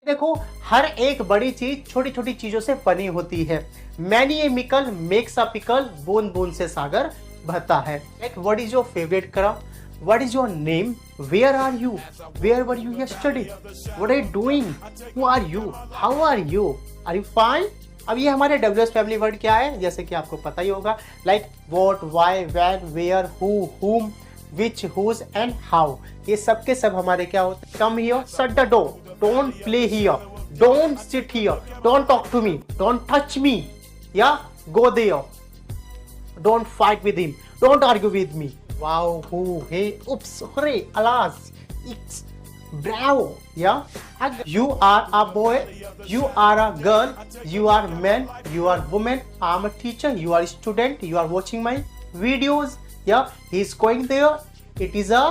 देखो, हर एक बड़ी चीज छोटी छोटी चीजों से बनी होती है। Many a mickle makes a pickle, बूंद बूंद से सागर बहता है। एक what is your favourite cream, what is your name, where are you, where were you yesterday, what are you doing, who are you, how are you fine. अब ये हमारे डब्ल्यूएस फैमिली वर्ड क्या है, जैसे कि आपको पता ही होगा, like what, why, when, where, who, whom, which, whose and how. ये सब के सब हमारे क्या होते हैं, कम here, shut the door, don't play here, don't sit here, don't talk to me, don't touch me, yeah, go there, don't fight with him, don't argue with me. Wow, who, hey, oops, hooray, alas, it's bravo, yeah. You are a boy, you are a girl, you are man, you are woman, I'm a teacher, you are a student, you are watching my videos, yeah. He's going there, it is a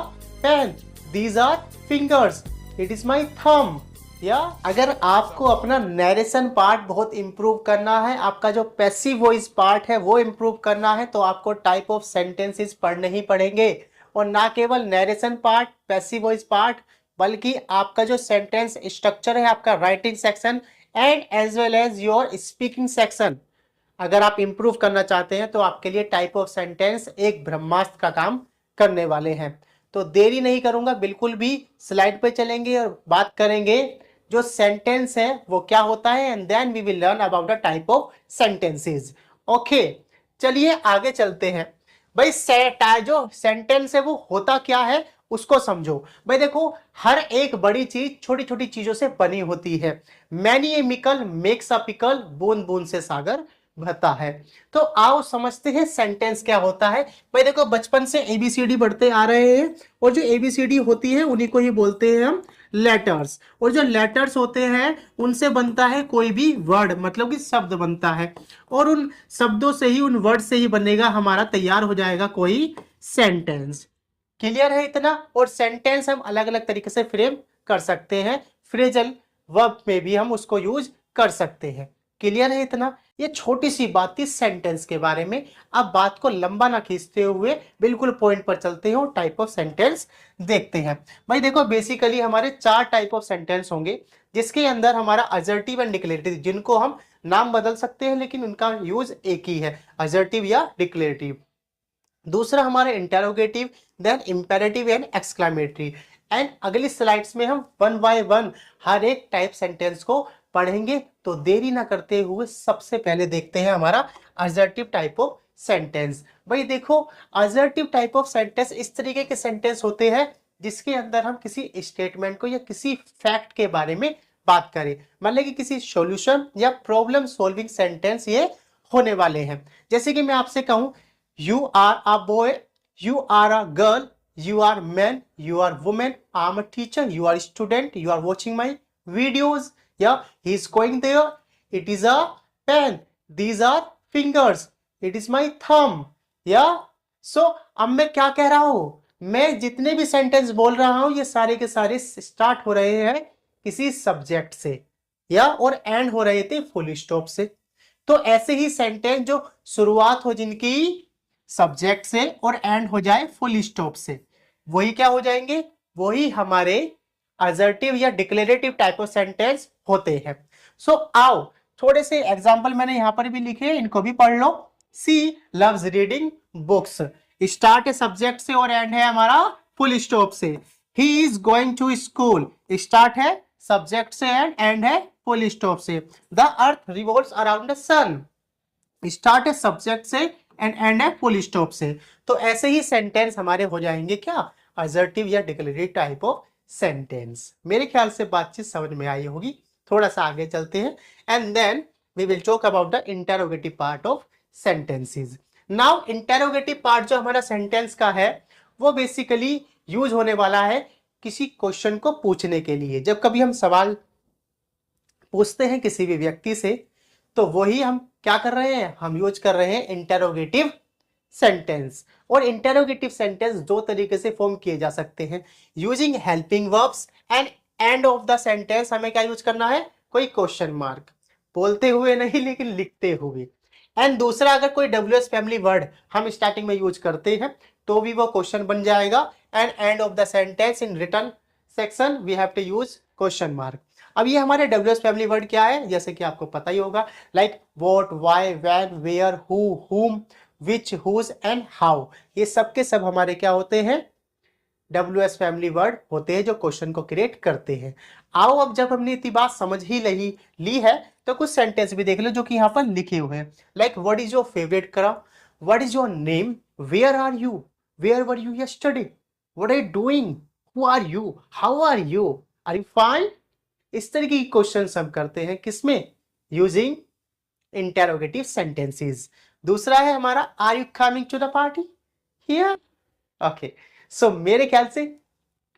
pen, these are fingers, it is my थम, या। अगर आपको अपना narration part बहुत improve करना है, आपका जो पैसिव वॉइस पार्ट है वो इंप्रूव करना है, तो आपको टाइप ऑफ सेंटेंसेस पढ़ने ही पड़ेंगे। और ना केवल narration part, passive voice part, बल्कि आपका जो सेंटेंस स्ट्रक्चर है, आपका writing section and as well as your speaking section, अगर आप इंप्रूव करना चाहते हैं तो आपके लिए टाइप ऑफ सेंटेंस एक ब्रह्मास्त्र का काम करने वाले हैं। तो देरी नहीं करूंगा, बिल्कुल भी स्लाइड पे चलेंगे और बात करेंगे जो सेंटेंस है वो क्या होता है, and then we will learn about the type of sentences. Okay, चलिए आगे चलते हैं। भाई जो सेंटेंस है वो होता क्या है उसको समझो। भाई देखो, हर एक बड़ी चीज छोटी छोटी चीजों से बनी होती है। Many a mickle makes a pickle, बूंद बूंद से सागर बहता है। तो आओ समझते हैं सेंटेंस क्या होता है। भाई देखो, बचपन से एबीसीडी पढ़ते आ रहे हैं, और जो एबीसीडी होती है उन्हीं को ही बोलते हैं हम लेटर्स। और जो लेटर्स होते हैं उनसे बनता है कोई भी वर्ड, मतलब कि शब्द बनता है, और उन शब्दों से ही, उन वर्ड से ही बनेगा हमारा, तैयार हो जाएगा कोई सेंटेंस। क्लियर है इतना। और सेंटेंस हम अलग अलग तरीके से फ्रेम कर सकते हैं, फ्रेजल वर्ब में भी हम उसको यूज कर सकते हैं। क्लियर है इतना। ये छोटी सी बात थी सेंटेंस के बारे में। अब बात को लंबा ना खींचते हुए बिल्कुल पॉइंट पर चलते हैं और टाइप ऑफ सेंटेंस देखते हैं। भाई देखो, बेसिकली हमारे 4 टाइप ऑफ सेंटेंस होंगे, जिसके अंदर हमारा असर्टिव एंड डिक्लेरेटिव, जिनको हम नाम बदल सकते हैं लेकिन उनका यूज एक ही है, असर्टिव या डिक्लेरेटिव। दूसरा हमारा interrogative, then imperative and exclamatory. And अगली स्लाइड्स में हम वन बाय वन हर एक टाइप सेंटेंस को पढ़ेंगे। तो देरी ना करते हुए सबसे पहले देखते हैं हमारा असर्टिव टाइप ऑफ सेंटेंस। भाई देखो, असर्टिव टाइप ऑफ सेंटेंस इस तरीके के सेंटेंस होते हैं जिसके अंदर हम किसी स्टेटमेंट को या किसी फैक्ट के बारे में बात करें, मतलब कि किसी सॉल्यूशन या प्रॉब्लम सॉल्विंग सेंटेंस ये होने वाले हैं। जैसे कि मैं आपसे कहूं, you are a boy, you are a girl, you are man, you are woman, I'm a teacher, you are a student, you are watching my videos, yeah, he's going there, it is a pen, these are fingers, it is my thumb, yeah. So अब मैं क्या कह रहा हूं, मैं जितने भी sentence बोल रहा हूं ये सारे के सारे स्टार्ट हो रहे हैं किसी सब्जेक्ट से, या और एंड हो रहे थे फुल स्टॉप से। तो ऐसे ही सेंटेंस जो शुरुआत हो जिनकी सब्जेक्ट से और एंड हो जाए फुल स्टॉप से, वही क्या हो जाएंगे, वही हमारे असर्टिव या डिक्लेरेटिव टाइप ऑफ सेंटेंस होते हैं। सो आओ थोड़े से एग्जांपल मैंने यहां पर भी लिखे, इनको भी पढ़ लो। She loves reading books, start है सब्जेक्ट से और एंड है हमारा फुल स्टॉप से। He is going to school, start है सब्जेक्ट से एंड है फुल स्टॉप से। The earth revolves around the sun, start है सब्जेक्ट से एंड है फुल स्टॉप से। तो ऐसे ही सेंटेंस हमारे हो जाएंगे क्या, असर्टिव या डिक्लेरेटिव टाइप ऑफ सेंटेंस। मेरे ख्याल से बातचीत समझ में आई होगी। थोड़ा सा आगे चलते हैं and then we will talk about the interrogative part of sentences. Now interrogative part जो हमारा सेंटेंस का है वो बेसिकली यूज होने वाला है किसी क्वेश्चन को पूछने के लिए। जब कभी हम सवाल पूछते हैं किसी भी व्यक्ति से, तो वही हम क्या कर रहे हैं, हम यूज कर रहे हैं इंटेरोगेटिव सेंटेंस। और इंटेरोगेटिव सेंटेंस दो तरीके से फॉर्म किए जा सकते हैं, using helping verbs and end of the sentence हमें क्या यूज करना है, कोई क्वेश्चन मार्क, बोलते हुए नहीं लेकिन लिखते हुए। एंड दूसरा, अगर कोई डब्ल्यूएस फैमिली वर्ड हम स्टार्टिंग में यूज करते हैं तो भी वो क्वेश्चन बन जाएगा। And end of the sentence in return section we have to use question mark. अब ये हमारे डब्ल्यूएस फैमिली वर्ड क्या है, जैसे कि आपको पता ही होगा, like what, why, when, where, who, whom, which, whose and how. ये सब के सब हमारे क्या होते हैं, डब्ल्यूएस फैमिली वर्ड होते हैं जो क्वेश्चन को क्रिएट करते हैं। आओ अब जब हमने इतनी बात समझ ही ली है तो कुछ सेंटेंस भी देख लो जो कि यहाँ पर लिखे हुए हैं। Like what is your favourite colour, what is your name, where are you, where were you yesterday, what are you doing, who are you, how are you fine. इस तरीके की क्वेश्चन हम करते हैं किसमें, यूजिंग इंटेरोगेटिव सेंटेंसेस। दूसरा है हमारा are you coming to the party here. Okay, so मेरे ख्याल से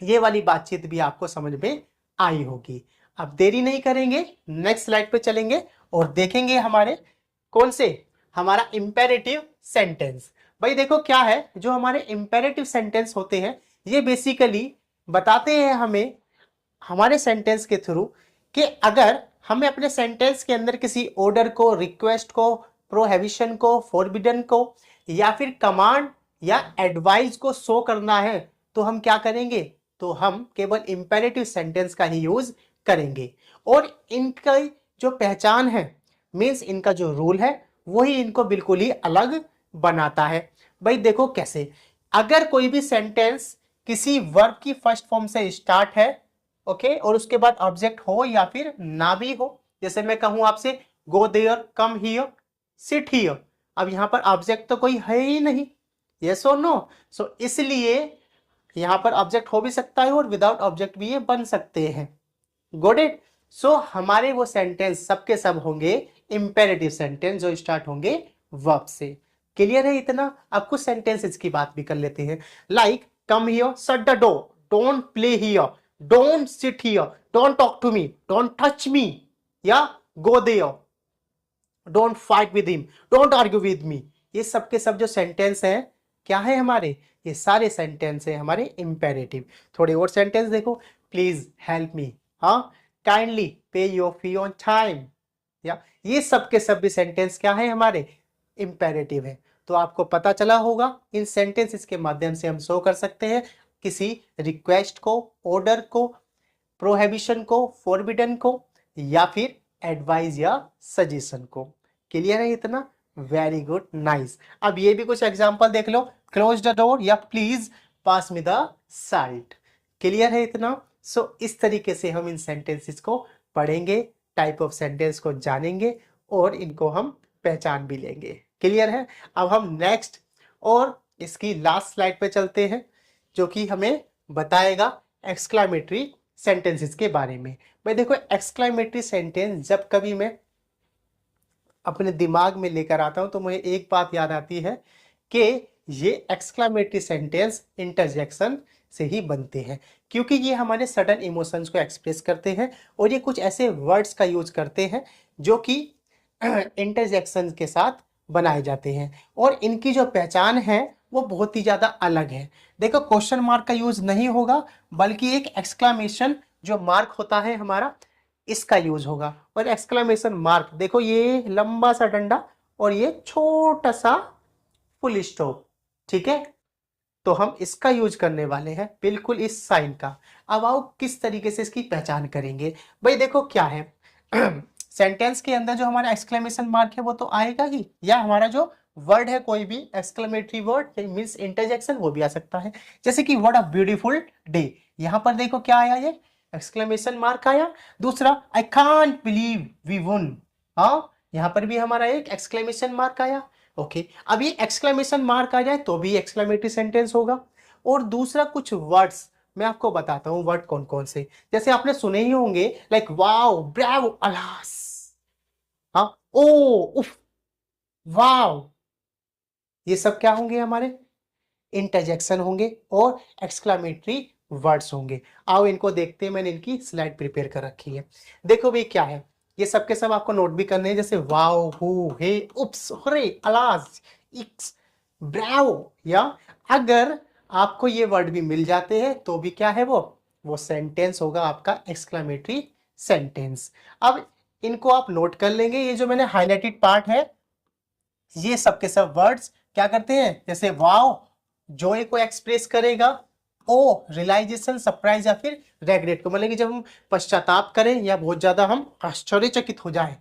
ये वाली बातचीत भी आपको समझ में आई होगी। अब देरी नहीं करेंगे, नेक्स्ट स्लाइड पे चलेंगे और देखेंगे हमारे कौन से, हमारा इंपेरेटिव सेंटेंस। भाई देखो क्या है, जो हमारे इंपेरेटिव सेंटेंस होते हैं ये बेसिकली बताते हैं हमें हमारे सेंटेंस के थ्रू कि अगर हमें अपने सेंटेंस के अंदर किसी ऑर्डर को, रिक्वेस्ट को, प्रोहिबिशन को, फॉरबिडन को या फिर कमांड या एडवाइस को शो करना है तो हम क्या करेंगे, तो हम केवल इंपेरेटिव सेंटेंस का ही यूज करेंगे। और इनका जो पहचान है, मीन्स इनका जो रूल है वही इनको बिल्कुल ही अलग बनाता है। भाई देखो कैसे, अगर कोई भी सेंटेंस किसी वर्ब की फर्स्ट फॉर्म से स्टार्ट है, ओके, और उसके बाद ऑब्जेक्ट हो या फिर ना भी हो, जैसे मैं कहूं आपसे go there, come here, sit here, अब यहां पर ऑब्जेक्ट तो कोई है ही नहीं, यस और नो। सो इसलिए यहां पर ऑब्जेक्ट हो भी सकता है और विदाउट ऑब्जेक्ट भी ये बन सकते हैं। Got it. सो हमारे वो सेंटेंस सबके सब होंगे इंपेरेटिव सेंटेंस जो स्टार्ट होंगे वर्ब से। क्लियर है इतना। अब कुछ सेंटेंसेस की बात भी कर लेते हैं। Like come here, shut the door, don't play here, don't sit here, don't talk to me, don't touch me, या go there, don't fight with him, don't argue with me. ये सब के सब जो सेंटेंस हैं क्या है हमारे, ये सारे सेंटेंस हैं हमारे इंपेरेटिव। थोड़े और सेंटेंस देखो, प्लीज हेल्प मी, हाँ, काइंडली पे योर फी ऑन टाइम, या ये सब के सब भी सेंटेंस क्या है हमारे, इंपेरेटिव है। तो आपको पता चला होगा इन सेंटेंसेस के माध्यम से हम शो कर सकते हैं किसी रिक्वेस्ट को, ऑर्डर को, प्रोहिबिशन को, फॉरबिडन को या फिर एडवाइस या सजेशन को। क्लियर है इतना, वेरी गुड, नाइस। अब ये भी कुछ एग्जांपल देख लो, क्लोज द डोर या please pass me the salt. Clear है इतना। सो इस तरीके से हम इन सेंटेंसेस को पढ़ेंगे, टाइप ऑफ सेंटेंस को जानेंगे और इनको हम पहचान भी लेंगे। क्लियर है। अब हम नेक्स्ट और इसकी लास्ट स्लाइड पे चलते हैं जो कि हमें बताएगा एक्सक्लामेटरी सेंटेंसेस के बारे में। भाई देखो, एक्सक्लामेटरी सेंटेंस जब कभी मैं अपने दिमाग में लेकर आता हूं तो मुझे एक बात याद आती है कि ये एक्सक्लामेटरी सेंटेंस इंटरजेक्शन से ही बनते हैं, क्योंकि ये हमारे सडन इमोशंस को एक्सप्रेस करते हैं और ये कुछ ऐसे वर्ड्स का यूज करते हैं जो कि इंटरजेक्शन के साथ बनाए जाते हैं और इनकी जो पहचान है वो बहुत ही ज़्यादा अलग है। देखो, क्वेश्चन मार्क का यूज नहीं होगा बल्कि एक एक्सक्लामेशन जो मार्क होता है हमारा, इसका यूज होगा। और एक्सक्लामेशन मार्क देखो, ये लंबा सा डंडा और ये छोटा सा फुल स्टॉप, ठीक है, तो हम इसका यूज करने वाले हैं, बिल्कुल इस साइन का। अब आओ किस तरीके से इसकी पहचान करेंगे। भाई देखो क्या है, सेंटेंस के अंदर जो हमारा एक्सक्लेमेशन मार्क है वो तो आएगा ही, या हमारा जो वर्ड है कोई भी एक्सक्लेमेटरी वर्ड मींस इंटरजेक्शन वो भी आ सकता है। जैसे कि व्हाट अ ब्यूटीफुल डे, यहां पर देखो क्या आया, ये एक्सक्लेमेशन मार्क आया। दूसरा, I can't believe we won, हाँ, यहां पर भी हमारा एक एक्सक्लेमेशन मार्क आया। ओके, अब ये एक्सक्लेमेशन मार्क आ जाए तो भी एक्सक्लेमेटरी सेंटेंस होगा। और दूसरा, कुछ वर्ड्स मैं आपको बताता हूं वर्ड कौन कौन से, जैसे आपने सुने ही होंगे, लाइक वाओ, ब्रावो, अलास, हाँ, ओ, उफ, वाओ, ये सब क्या होंगे हमारे, इंटरजेक्शन होंगे और एक्सक्लेमेटरी वर्ड्स होंगे। आओ इनको देखते हैं, मैंने इनकी स्लाइड प्रिपेयर कर रखी है। देखो भाई क्या है, ये सब के सब आपको नोट भी करने हैं, जैसे wow, whoo, hey, oops, hurray, alas, eeks, bravo, या अगर आपको ये वर्ड भी मिल जाते हैं तो भी क्या है वो सेंटेंस होगा आपका एक्सक्लेमेटरी सेंटेंस। अब इनको आप नोट कर लेंगे, ये जो मैंने हाईलाइटेड पार्ट है ये सब के सब वर्ड्स क्या करते हैं, जैसे वाओ जॉय को एक्सप्रेस करेगा, ओ रियलाइजेशन, सरप्राइज या फिर रेग्रेट को, मतलब कि जब हम पश्चाताप करें या बहुत ज्यादा हम आश्चर्यचकित हो जाए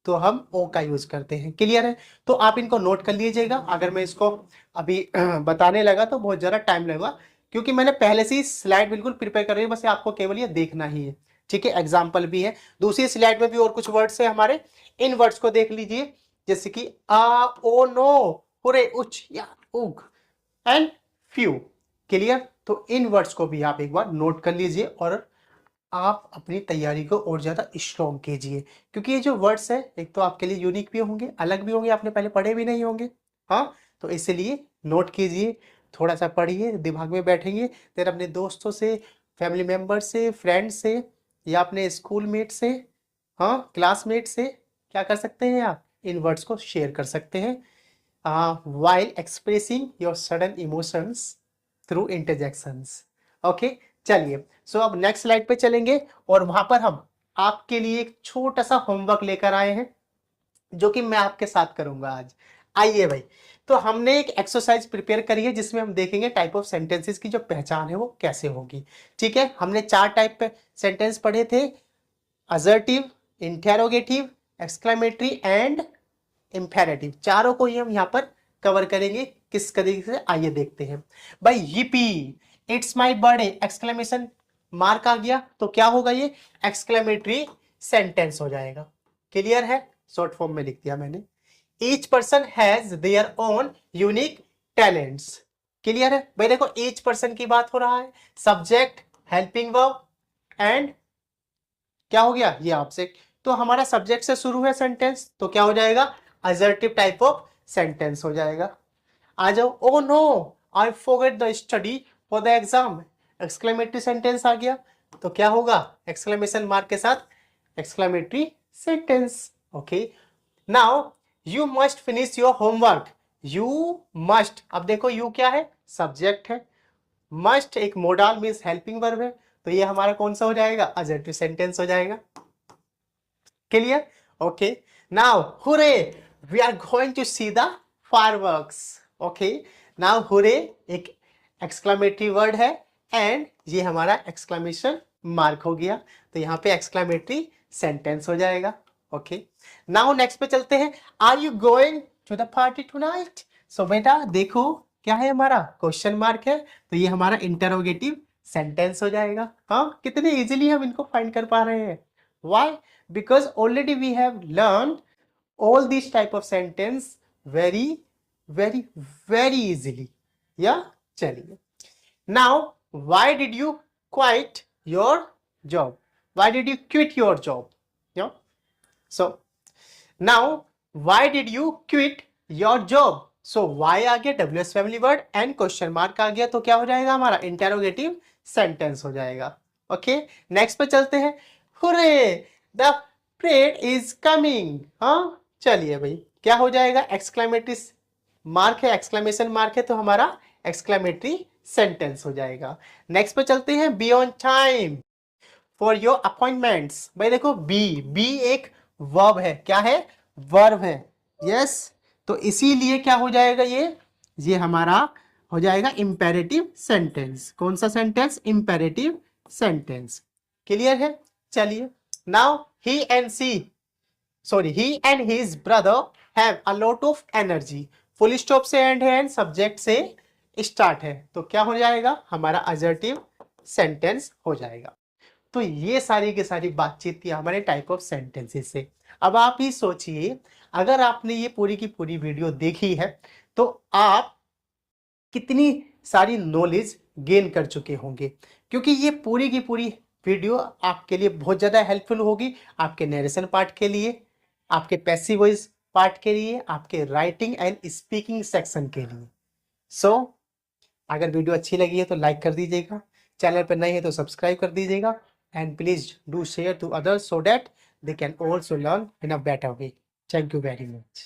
तो हम ओ का यूज करते हैं। क्लियर है? तो आप इनको नोट कर लीजिएगा। अगर मैं इसको अभी बताने लगा तो बहुत ज्यादा टाइम लगेगा, क्योंकि मैंने पहले से ही स्लाइड बिल्कुल प्रिपेयर कर रही है, बस आपको केवल ये देखना ही है। ठीक है, एग्जाम्पल भी है, दूसरी स्लाइड में भी और कुछ वर्ड्स है हमारे। इन वर्ड्स को देख लीजिए, जैसे कि आ, ओ, नो, हुरे, उच या उग एंड फ्यू। क्लियर? तो इन वर्ड्स को भी आप एक बार नोट कर लीजिए और आप अपनी तैयारी को और ज्यादा स्ट्रॉन्ग कीजिए, क्योंकि ये जो वर्ड्स है एक तो आपके लिए यूनिक भी होंगे, अलग भी होंगे, आपने पहले पढ़े भी नहीं होंगे। हाँ, तो इसलिए नोट कीजिए, थोड़ा सा पढ़िए, दिमाग में बैठेंगे, फिर अपने दोस्तों से, फैमिली मेम्बर से, फ्रेंड से या अपने स्कूल मेट से, हाँ क्लासमेट से क्या कर सकते हैं आप, इन वर्ड्स को शेयर कर सकते हैं while expressing your sudden emotions through interjections. Okay, चलिए, सो अब नेक्स्ट स्लाइड पे चलेंगे और वहां पर हम आपके लिए एक छोटा सा होमवर्क लेकर आए हैं जो कि मैं आपके साथ करूंगा आज। आइए भाई, तो हमने एक एक्सरसाइज प्रिपेयर करी है जिसमें हम देखेंगे टाइप ऑफ सेंटेंसेस की जो पहचान है वो कैसे होगी। ठीक है, हमने 4 टाइप पे सेंटेंस पढ़े थे, assertive, interrogative, exclamatory and imperative. चारों को ही हम यहाँ पर कवर करेंगे किस तरीके से, आइए देखते हैं। भाई yippee, it's my birthday, exclamation mark आ गया तो क्या होगा, ये एक्सक्लेमेटरी सेंटेंस हो जाएगा। क्लियर है? शॉर्ट फॉर्म में लिख दिया मैंने। Each person has their own unique talents. Clear है भाई? देखो ईच पर्सन की बात हो रहा है, सब्जेक्ट, हेल्पिंग वर्ब एंड क्या हो गया, ये ऑब्जेक्ट। तो हमारा सब्जेक्ट से शुरू है सेंटेंस, तो क्या हो जाएगा, असर्टिव टाइप ऑफ सेंटेंस हो जाएगा। आ जाओ, oh no I forget the study for the exam, exclamatory sentence आ गया, तो क्या होगा, एक्सक्लेमेशन मार्क के साथ exclamatory sentence. Okay, now you must finish your homework. You must, अब देखो यू क्या है, सब्जेक्ट है, मस्ट एक मोडाल मीन्स हेल्पिंग वर्ब है, तो ये हमारा कौन सा हो जाएगा, असर्टिव सेंटेंस हो जाएगा। Clear? Okay, now hurray we are going to see the fireworks. Okay, now hurray एक एक्सक्लेमेटरी वर्ड है एंड ये हमारा एक्सक्लेमेशन मार्क हो गया, तो यहाँ पे एक्सक्लेमेटरी सेंटेंस हो जाएगा। ओके, नाउ नेक्स्ट पे चलते हैं, are you going to the party tonight. So बेटा देखो क्या है, हमारा क्वेश्चन मार्क है, तो ये हमारा इंटरोगेटिव सेंटेंस हो जाएगा। हाँ, कितने इजीली हम इनको फाइंड कर पा रहे हैं। Why? Because already we have learned all these type of sentence very, very, very easily. Yeah? चलिए. Now, why did you quit your job? Why did you quit your job? Yeah? So, now, why did you quit your job? So, why आ गया WS family word and question mark आ गया, तो क्या हो जाएगा हमारा interrogative sentence हो जाएगा। Okay, next पे चलते हैं, hurray the parade is coming. हाँ, चलिए भाई क्या हो जाएगा, एक्सक्लेमेटरी मार्क है, एक्सक्लेमेशन मार्क है, तो हमारा एक्सक्लेमेटरी सेंटेंस हो जाएगा। नेक्स्ट पे चलते हैं, be on time for your appointments. भाई देखो बी एक वर्ब है, क्या है, वर्ब है। यस, तो इसीलिए क्या हो जाएगा, ये हमारा हो जाएगा इंपेरेटिव सेंटेंस। कौन सा सेंटेंस, इंपेरेटिव सेंटेंस। क्लियर है? चलिए, now he and his brother have a lot of energy. Full stop से एंड है एंड सब्जेक्ट से स्टार्ट है, तो क्या हो जाएगा, हमारा असर्टिव सेंटेंस हो जाएगा। तो ये सारी की सारी बातचीत थी हमारे टाइप ऑफ सेंटेंसेस से। अब आप ही सोचिए, अगर आपने ये पूरी की पूरी वीडियो देखी है तो आप कितनी सारी नॉलेज गेन कर चुके होंगे, क्योंकि ये पूरी की पूरी वीडियो आपके लिए बहुत ज़्यादा हेल्पफुल होगी, आपके नरेशन पार्ट के लिए, आपके पैसिव वॉइस पार्ट के लिए, आपके राइटिंग एंड स्पीकिंग सेक्शन के लिए। सो अगर वीडियो अच्छी लगी है तो लाइक कर दीजिएगा, चैनल पर नए हैं तो सब्सक्राइब कर दीजिएगा, and please do share to others so that they can also learn in a better way. Thank you very much.